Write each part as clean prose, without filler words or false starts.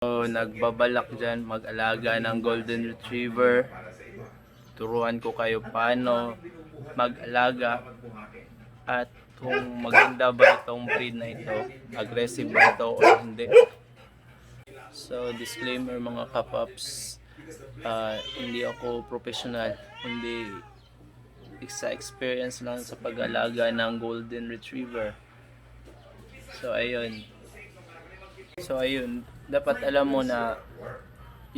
So, nagbabalak dyan mag-alaga ng Golden Retriever. Turuan ko kayo paano mag-alaga at kung maganda ba itong breed na ito, aggressive ba ito o hindi. So, disclaimer mga kapaps, hindi ako professional, hindi sa experience lang sa pag-alaga ng Golden Retriever. So, ayun, dapat alam mo na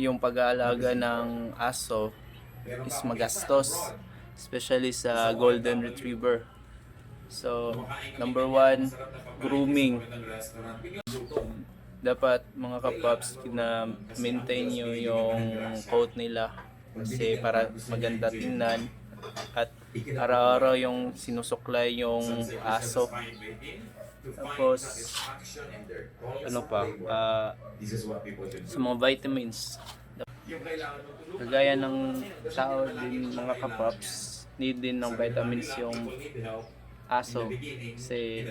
yung pag-aalaga ng aso is magastos, especially sa Golden Retriever. So, number one, grooming. Dapat mga kapaps na maintain nyo yung coat nila kasi para maganda tingnan at araw-araw yung sinusuklay yung aso. Tapos ano pa, sa mga vitamins, kagaya ng tao din mga kapaps, need din ng vitamins yung aso kasi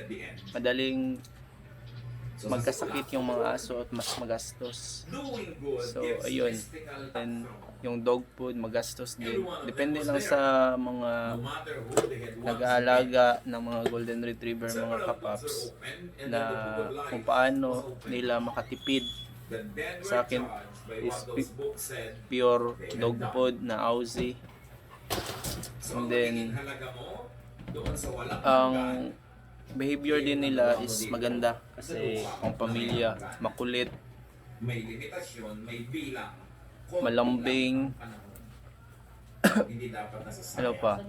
madaling magkasakit yung mga aso at mas magastos. So ayun, and yung dog food magastos din, depende lang sa mga nag-aalaga ng mga Golden Retriever mga kapaps na kung paano nila makatipid. Sa akin is pure dog food na Aussie, and then ang behavior din nila is maganda kasi ang pamilya, makulit, malambing, ano pa,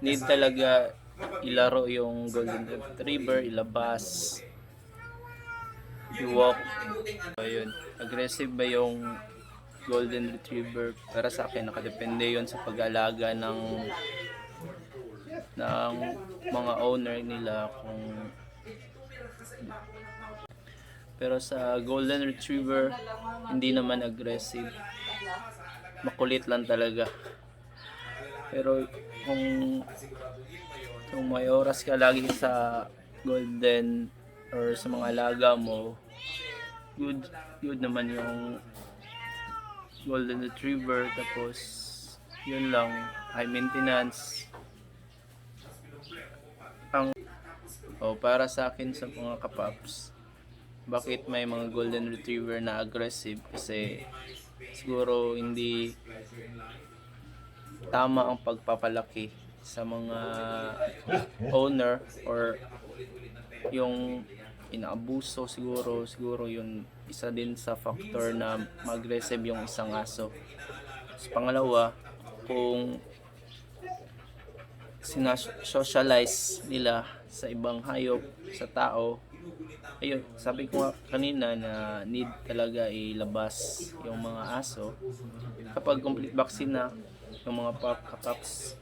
need talaga ilaro yung Golden Retriever, ilabas, i-walk. Ayun, aggressive ba yung Golden Retriever? Para sa akin, nakadepende yon sa pag-alaga ng mga owner nila pero sa Golden Retriever hindi naman aggressive, makulit lang talaga. Pero kung may oras ka lagi sa Golden or sa mga alaga mo, good naman yung Golden Retriever. Tapos yun lang, high maintenance. Para sa akin sa mga kapaps, bakit may mga Golden Retriever na aggressive? Kasi siguro hindi tama ang pagpapalaki sa mga owner, or yung inaabuso siguro yun isa din sa factor na mag-aggressive yung isang aso. So, pangalawa, kung sinasocialize nila sa ibang hayop, sa tao, ayun, sabi ko nga kanina na need talaga ilabas yung mga aso kapag complete vaccine na yung mga kapaps.